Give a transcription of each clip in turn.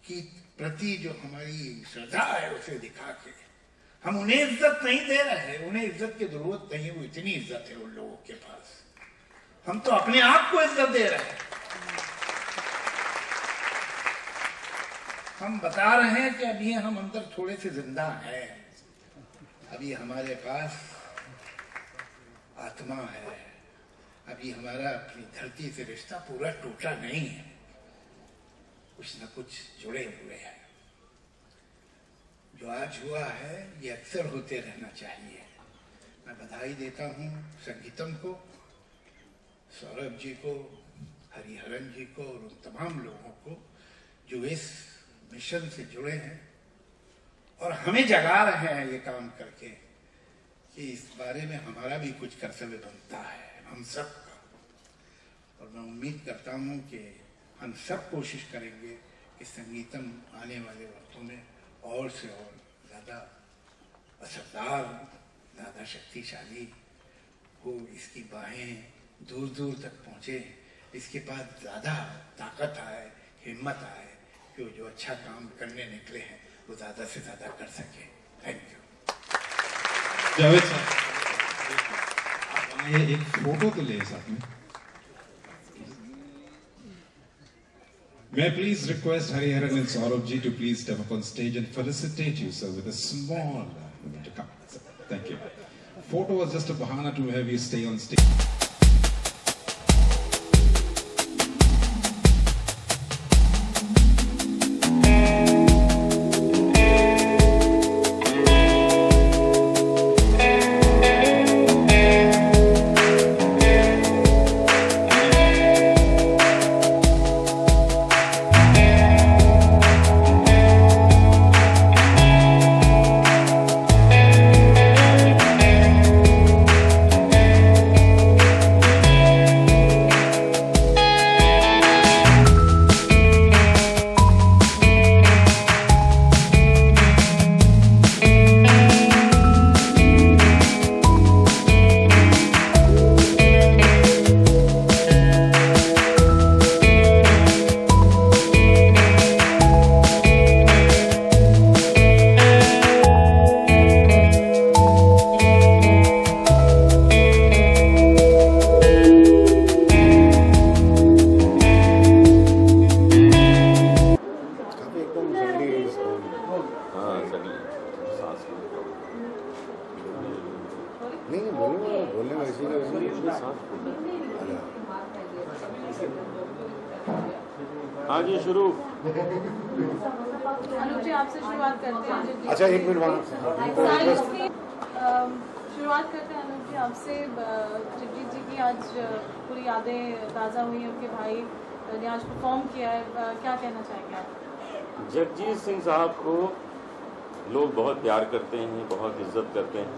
की प्रति जो हमारी श्रद्धा है उसे दिखा के हम उन्हें इज्जत नहीं दे रहे हैं। उन्हें इज्जत की जरूरत नहीं, वो इतनी इज्जत है उन लोगों के पास। हम तो अपने आप को इज्जत दे रहे हैं। हम बता रहे हैं कि अभी हम अंदर थोड़े से जिंदा हैं, अभी हमारे पास आत्मा है, अभी हमारा अपनी धरती से रिश्ता पूरा टूटा नहीं है, कुछ न कुछ जुड़े हुए हैं। जो आज हुआ है ये अक्सर होते रहना चाहिए। मैं बधाई देता हूँ संगीतम को, सौरभ जी को, हरिहरन जी को और उन तमाम लोगों को जो इस मिशन से जुड़े हैं और हमें जगा रहे हैं ये काम करके कि इस बारे में हमारा भी कुछ कर्तव्य बनता है हम सब का। और मैं उम्मीद करता हूँ कि हम सब कोशिश करेंगे कि संगीतम आने वाले वक्तों में और से और ज़्यादा असरदार, ज़्यादा शक्तिशाली हो, इसकी बाहें दूर दूर तक पहुँचे, इसके पास ज़्यादा ताकत आए, हिम्मत आए कि वो जो अच्छा काम करने निकले हैं वो ज़्यादा से ज़्यादा कर सके। Thank you. जावेद साहब, ये एक फोटो तो ले साथ में। May I please request Hariharan and Saurabh ji to please step up on stage and felicitate you, sir, with a small to come. Thank you. Photo was just a bahana to have you stay on stage. हाँ जी, शुरू। अनुप जी, आपसे शुरुआत करते हैं। अच्छा, एक minute शुरुआत करते हैं अनुप जी आपसे। जगजीत जी की आज पूरी यादें ताज़ा हुई हैं, उनके भाई ने आज परफॉर्म किया है, क्या कहना चाहेंगे आप? जगजीत सिंह साहब को लोग बहुत प्यार करते हैं, बहुत इज्जत करते हैं।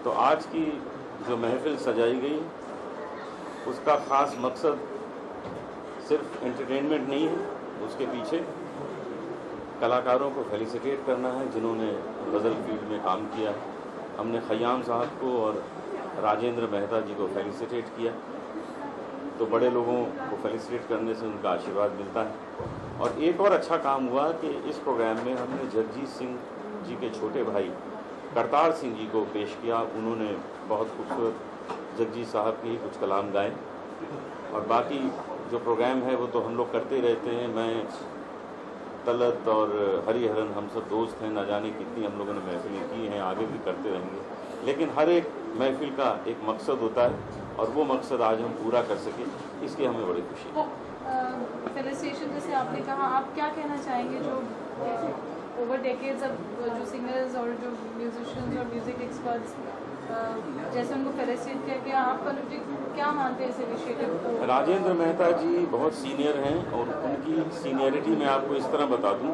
तो आज की जो महफिल सजाई गई उसका ख़ास मकसद सिर्फ एंटरटेनमेंट नहीं है, उसके पीछे कलाकारों को फेलिसिटेट करना है जिन्होंने गज़ल फील्ड में काम किया है। हमने खयाम साहब को और राजेंद्र मेहता जी को फेलिसिटेट किया, तो बड़े लोगों को फेलिसिटेट करने से उनका आशीर्वाद मिलता है। और एक और अच्छा काम हुआ कि इस प्रोग्राम में हमने जगजीत सिंह जी के छोटे भाई करतार सिंह जी को पेश किया। उन्होंने बहुत खूबसूरत जगजीत साहब के ही कुछ कलाम गाए। और बाकी जो प्रोग्राम है वो तो हम लोग करते रहते हैं। मैं, तलत और हरिहरन हम सब दोस्त हैं, न जाने कितनी हम लोगों ने महफिलें की हैं, आगे भी करते रहेंगे। लेकिन हर एक महफिल का एक मकसद होता है और वो मकसद आज हम पूरा कर सके, इसकी हमें बड़ी खुशी है। फेलिसिटेशन जैसे आपने कहा, आप क्या कहना चाहेंगे जो ओवर डेकेड्स अब जो सिंगर्स और जो म्यूजिशियंस और म्यूजिक एक्सपर्ट्स जैसे उनको फेलिसिटेट किया गया, आप क्या मानते हैं इस इनिशिएटिव को? राजेंद्र मेहता जी बहुत सीनियर हैं और उनकी सीनियरिटी मैं आपको इस तरह बता दूं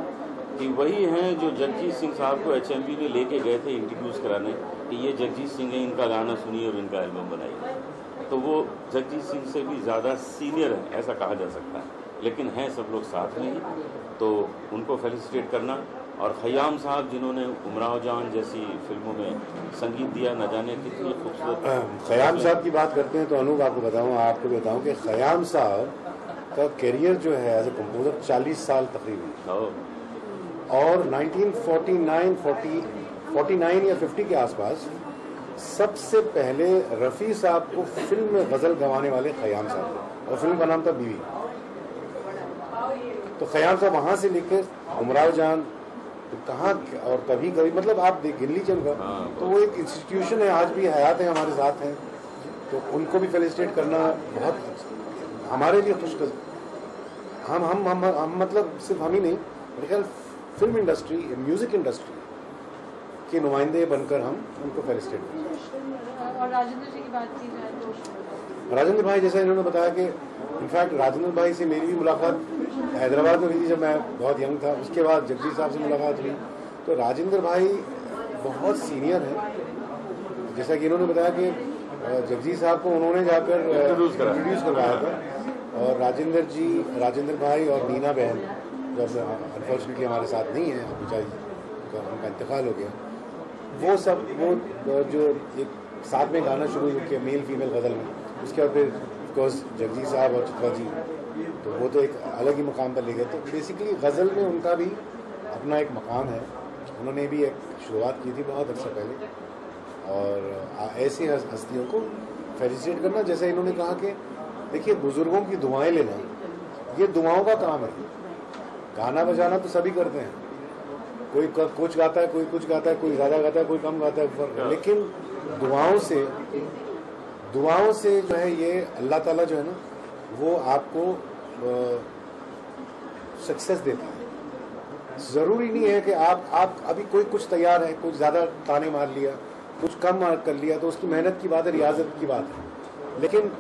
कि वही हैं जो जगजीत सिंह साहब को HMV में लेके गए थे इंट्रोड्यूस कराने कि ये जगजीत सिंह है, इनका गाना सुनिए और इनका एल्बम बनाइए। तो वो जगजीत सिंह से भी ज़्यादा सीनियर है, ऐसा कहा जा सकता है। लेकिन हैं सब लोग साथ में ही, तो उनको फेलिसिटेट करना। और खयाम साहब जिन्होंने उमराव जान जैसी फिल्मों में संगीत दिया, न जाने कितनी खूबसूरत। खयाम साहब की बात करते हैं तो अनूप आपको भी बताऊं कि खयाम साहब का कैरियर जो है एज ए कंपोजर 40 साल तकरीबन, और 1949 या 50 के आसपास सबसे पहले रफ़ी साहब को फिल्म में गज़ल गवाने वाले खयाम साहब थे, और फिल्म का नाम था बीवी। तो खयाम साहब वहाँ से लेकर उमराव जान तो कहाँ और कभी कभी, मतलब आप गिन लीजिए उनका, तो वो एक इंस्टीट्यूशन है, आज भी हयात है, हमारे साथ हैं। तो उनको भी फेलिसिटेट करना बहुत हमारे लिए खुश हम मतलब सिर्फ हम ही नहीं, मेरे ख्याल फिल्म इंडस्ट्री, म्यूजिक इंडस्ट्री के नुमाइंदे बनकर हम उनको फेलिसिटेट करते। और राजेंद्र जी की बात की जाए तो राजेंद्र भाई, जैसा इन्होंने बताया कि इनफैक्ट राजेंद्र भाई से मेरी भी मुलाकात हैदराबाद में हुई थी जब मैं बहुत यंग था। उसके बाद जगजीत साहब से मुलाकात हुई। तो राजेंद्र भाई बहुत सीनियर हैं, जैसा कि इन्होंने बताया कि जगजीत साहब को उन्होंने जाकर इंट्रोड्यूस करवाया था। और राजेंद्र भाई और नीना बहन जब अनफॉर्चुनेटली हमारे साथ नहीं है, बेचारी उनका इंतकाल हो गया, वो सब वो जो एक साथ में गाना शुरू किया मेल फीमेल गज़ल में, उसके बाद फिर ऑफकोर्स जगजीत साहब और चित्रा जी, तो वो तो एक अलग ही मुकाम पर ले गए। तो बेसिकली गज़ल में उनका भी अपना एक मकाम है। उन्होंने भी एक शुरुआत की थी बहुत अर्सा पहले, और ऐसी हस्तियों को फेलिसिटेट करना, जैसे इन्होंने कहा कि देखिए बुजुर्गों की दुआएं लेना, ये दुआओं का काम है। गाना बजाना तो सभी करते हैं, कोई कुछ गाता है, कोई कुछ गाता है, कोई ज़्यादा गाता है, कोई कम गाता है, लेकिन दुआओं से जो है ये अल्लाह ताला जो है ना, वो आपको सक्सेस देता है। ज़रूरी नहीं है कि आप अभी कोई कुछ तैयार है, कुछ ज़्यादा ताने मार लिया, कुछ कम कर लिया, तो उसकी मेहनत की बात है, रियाजत की बात है। लेकिन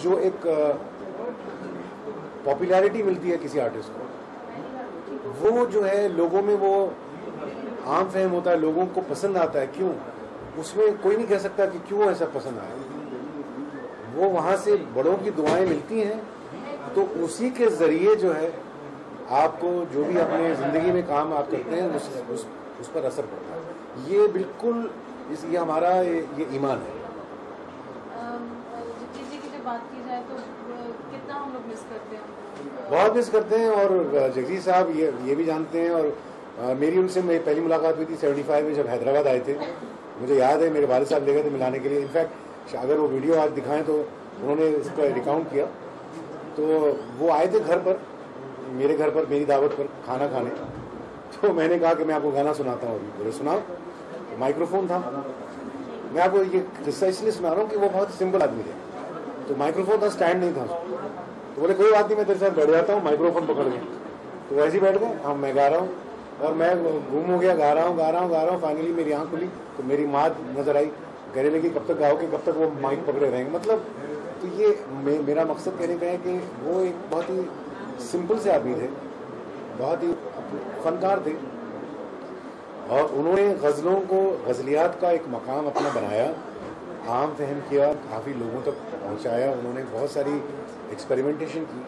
जो एक पॉपुलैरिटी मिलती है किसी आर्टिस्ट को, वो जो है लोगों में वो आम फहम होता है, लोगों को पसंद आता है। क्यों? उसमें कोई नहीं कह सकता कि क्यों ऐसा पसंद आया। वो वहाँ से बड़ों की दुआएं मिलती हैं, तो उसी के ज़रिए जो है आपको जो भी अपने ज़िंदगी में काम आप करते हैं उस पर असर पड़ता है। ये बिल्कुल ये हमारा ये ईमान है। जी की जब बात की जाए तो कितना हम लोग मिस करते हैं? बहुत मिस करते हैं, और जगजीत साहब ये भी जानते हैं। और मेरी उनसे पहली मुलाकात हुई थी 75 में, जब हैदराबाद आए थे। मुझे याद है मेरे वालिद साहब ले गए थे मिलाने के लिए। इनफैक्ट अगर वो वीडियो आज दिखाएं तो उन्होंने इसका रिकाउंट किया। तो वो आए थे घर पर, मेरे घर पर, मेरी दावत पर खाना खाने। तो मैंने कहा कि मैं आपको गाना सुनाता हूँ। अभी बोले सुनाओ। माइक्रोफोन था। मैं आपको ये किस्सा इसलिए सुना रहा हूँ कि वो बहुत सिंपल आदमी थे। तो माइक्रोफोन था, स्टैंड नहीं था। तो बोले कोई बात नहीं, मैं तेरे साथ बैठ जाता हूँ माइक्रोफोन पकड़ के। तो वैसे ही बैठ गए। हाँ, मैं गा रहा हूँ और मैं गुम हो गया, गा रहा हूँ। फाइनली मेरी आँख खुली तो मेरी माँ नजर आई, कहने लगी कब तक गाओगे, कब तक वो माइक पकड़े रहेंगे। मतलब तो ये मेरा मकसद कहने का है कि वो एक बहुत ही सिंपल से आदमी थे, बहुत ही फनकार थे, और उन्होंने गज़लों को, गज़लियात का एक मकाम अपना बनाया, आम फहम किया, काफ़ी लोगों तक पहुंचाया। उन्होंने बहुत सारी एक्सपेरिमेंटेशन की,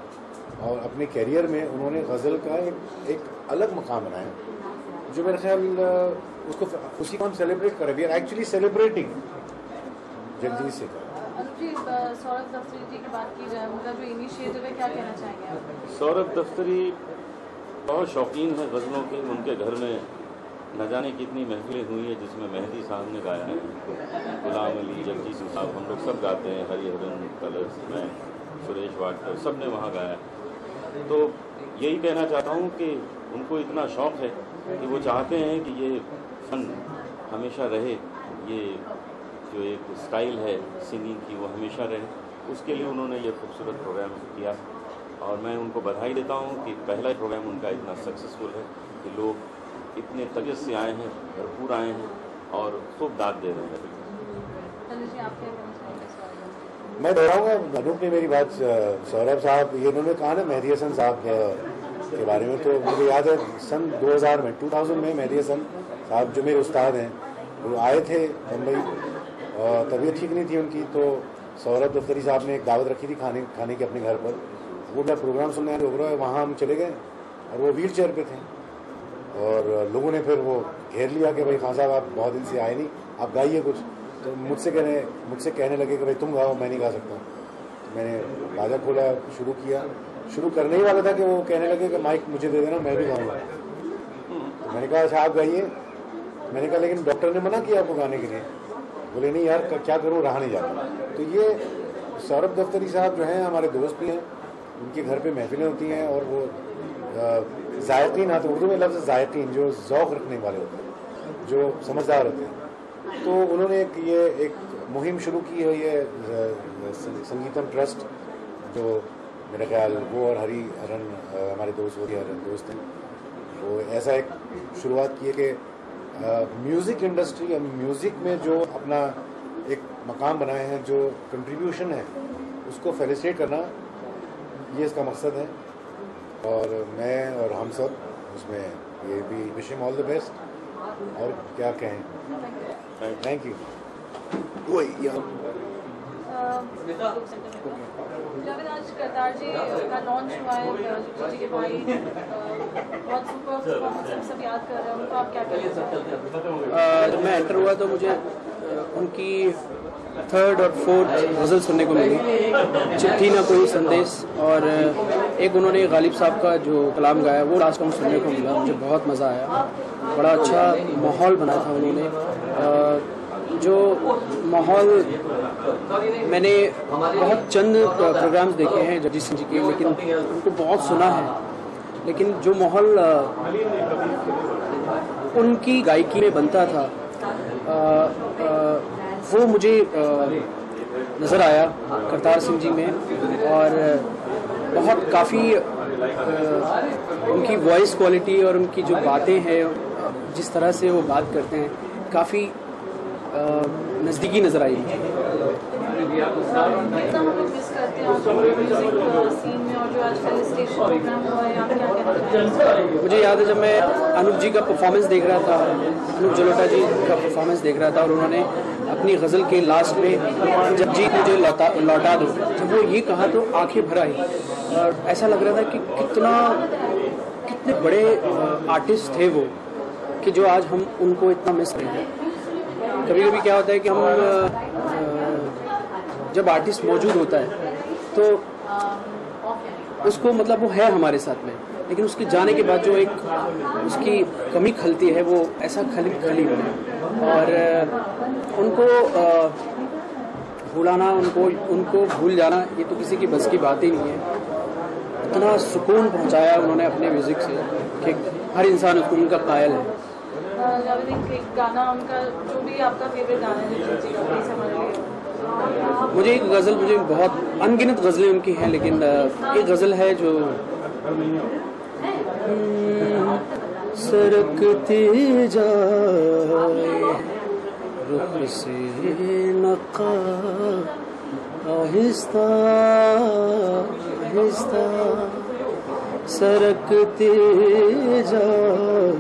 और अपने कैरियर में उन्होंने गज़ल का एक अलग मकाम बनाया, जो मेरे ख्याल उसी को हम सेलिब्रेट करें। We are actually celebrating Jagjit से। अनुप जी, सौरभ दफ्तरी जी की बात की जाए, उनका जो इनिशिएटिव है, क्या कहना चाहेंगे आप? सौरभ दफ्तरी बहुत शौकीन है गज़लों के। उनके घर में न जाने कितनी महफिलें हुई है जिसमें मेहदी साहब ने गाया है, गुलाम अली, जगजीत सिंह साहब, हम लोग सब गाते हैं, हरिहरन, कलर्स, मैं, सुरेश वाडकर, सब ने वहाँ गाया। तो यही कहना चाहता हूँ कि उनको इतना शौक़ है कि वो चाहते हैं कि ये फ़न हमेशा रहे, ये जो एक स्टाइल है सिंगिंग की वो हमेशा रहे। उसके लिए उन्होंने ये खूबसूरत प्रोग्राम किया, और मैं उनको बधाई देता हूँ कि पहला प्रोग्राम उनका इतना सक्सेसफुल है कि लोग इतने तजस्स से आए हैं, भरपूर आए हैं और खूब दाद दे रहे हैं। मैं दोहराऊंगा, अनूप ने मेरी बात, सौरभ साहब ये उन्होंने कहा ना मेहदी हसन साहब के बारे में, तो मुझे याद है सन 2000 में मेहदी हसन साहब जो मेरे उस्ताद हैं, वो आए थे मुंबई, तबीयत ठीक नहीं थी उनकी। तो सौरभ दफ्तरी साहब ने एक दावत रखी थी खाने की अपने घर पर। वो मेरा प्रोग्राम सुनने आए, वहाँ हम चले गए, और वो व्हील चेयर पर थे, और लोगों ने फिर वो घेर लिया कि भाई खान साहब आप बहुत दिन से आए नहीं, आप गाइए कुछ। तो मुझसे कहने लगे कि भाई तुम गाओ, मैं नहीं गा सकता। मैंने बाजा खोला, शुरू किया। शुरू करने ही वाला था कि वो कहने लगे कि माइक मुझे दे देना, मैं भी गाऊंगा। तो मैंने कहा अच्छा आप गाइए। मैंने कहा लेकिन डॉक्टर ने मना किया आपको गाने के लिए। बोले नहीं यार क्या करूँ, रहा नहीं जाता। तो ये सौरभ दफ्तरी साहब जो हैं हमारे दोस्त भी हैं, उनके घर पे महफिलें होती हैं और वो ज़ायकीन आते, उर्दू में लफ्ज़ ज़ायकीन, जो ज़ौक़ रखने वाले होते हैं, जो समझदार होते हैं। तो उन्होंने एक मुहिम शुरू की है, ये संगीतम ट्रस्ट, जो मेरा ख्याल वो और हरी हरन हमारे दोस्त हैं, वो ऐसा एक शुरुआत की है कि म्यूज़िक इंडस्ट्री, म्यूज़िक में जो अपना एक मकाम बनाए हैं, जो कंट्रीब्यूशन है उसको फैसिलिटेट करना, ये इसका मकसद है। और मैं और हम सब उसमें ये भी wish him all the best. और क्या कहें, थैंक यू। वही जावेद, आज करतार जी का लॉन्च हुआ है, जी के भाई बहुत सुपर परफॉर्मेंस सब याद कर रहे हैं उनको, आप क्या कहना चाहते हैं? जब मैं एंटर हुआ तो मुझे उनकी 3rd और 4th गज़ल सुनने को मिली, चिट्ठी ना कोई संदेश, और एक उन्होंने गालिब साहब का जो कलाम गाया वो लास्ट में सुनने को मिला। मुझे बहुत मज़ा आया, बड़ा अच्छा माहौल बनाया था उन्होंने। जो माहौल मैंने बहुत चंद प्रोग्राम्स देखे हैं जगजीत सिंह जी के, लेकिन उनको बहुत सुना है, लेकिन जो माहौल उनकी गायकी में बनता था वो मुझे नज़र आया करतार सिंह जी में। और बहुत काफ़ी उनकी वॉइस क्वालिटी और उनकी जो बातें हैं, जिस तरह से वो बात करते हैं, काफ़ी नज़दीकी नज़र आई। मुझे याद है जब मैं अनूप जी का परफॉर्मेंस देख रहा था, अनूप जलोटा जी का परफॉर्मेंस देख रहा था, और उन्होंने अपनी गज़ल के लास्ट में जब जी मुझे लौटा दो, जब वो ये कहा तो आंखें भर आई। और ऐसा लग रहा था कि कितने बड़े आर्टिस्ट थे वो, कि जो आज हम उनको इतना मिस कर रहे हैं। कभी कभी क्या होता है कि हम जब आर्टिस्ट मौजूद होता है तो उसको मतलब वो है हमारे साथ में, लेकिन उसके जाने के बाद जो एक उसकी कमी खलती है, वो ऐसा खली है। और उनको भुलाना, उनको भूल जाना, ये तो किसी की बस की बात ही नहीं है। इतना सुकून पहुंचाया उन्होंने अपने म्यूज़िक से कि हर इंसान उसको उनका कायल है। एक गाना उनका, जो भी आपका फेवरेट गाना है, मुझे एक गज़ल, मुझे बहुत अनगिनत गज़लें उनकी हैं, लेकिन एक गज़ल है जो सरकते जाए रुख से नक़ा आहिस्ता आहिस्ता, सरकते जाए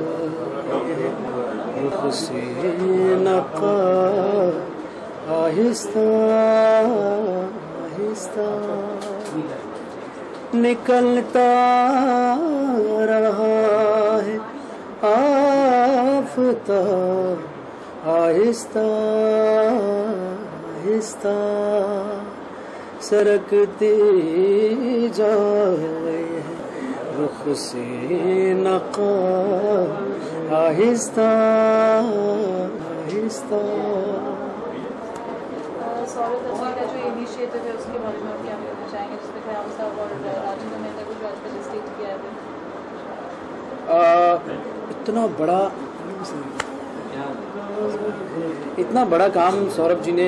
रुख से नक़ा आहिस्ता आहिस्ता, निकलता रहा है आफ़ताब आहिस्ता आहिस्ता, सरकते जाए रुख से नक़ा आहिस्ता आहिस्ता। सौरभ दत्ता का जो इनिशिएटिव है उसके बारे में क्या कहना चाहेंगे, जिसमें खयाम साहब और राजेंद्र मेहता को जो आज फेलिसिटेट किया है? इतना बड़ा काम सौरभ जी ने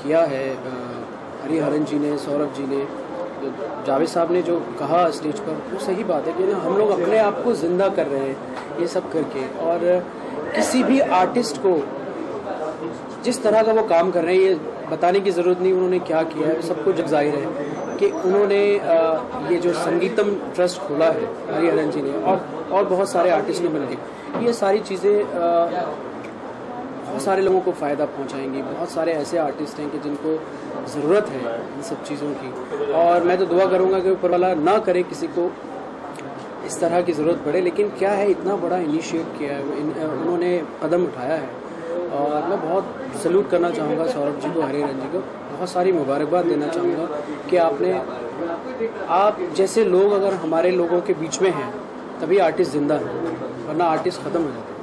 किया है, हरी हरन जी ने, सौरभ जी ने, जावेद साहब ने जो कहा स्टेज पर, वो सही बात है कि हम लोग अपने आप को जिंदा कर रहे हैं ये सब करके। और किसी भी आर्टिस्ट को जिस तरह का वो काम कर रहे हैं, ये बताने की ज़रूरत नहीं उन्होंने क्या किया है, सबको जग जाहिर है कि उन्होंने ये जो संगीतम ट्रस्ट खोला है हरी हरन जी ने, और बहुत सारे आर्टिस्ट ने मिलकर, ये सारी चीज़ें बहुत सारे लोगों को फ़ायदा पहुंचाएंगी। बहुत सारे ऐसे आर्टिस्ट हैं कि जिनको ज़रूरत है इन सब चीज़ों की, और मैं तो दुआ करूंगा कि ऊपर वाला ना करे किसी को इस तरह की ज़रूरत पड़े। लेकिन क्या है, इतना बड़ा इनिशिएट किया है उन्होंने, कदम उठाया है, और मैं बहुत सल्यूट करना चाहूँगा सौरभ जी को, हरिहरन जी को, बहुत सारी मुबारकबाद देना चाहूँगा कि आप जैसे लोग अगर हमारे लोगों के बीच में हैं तभी आर्टिस्ट जिंदा है, वरना आर्टिस्ट ख़त्म हो जाता है।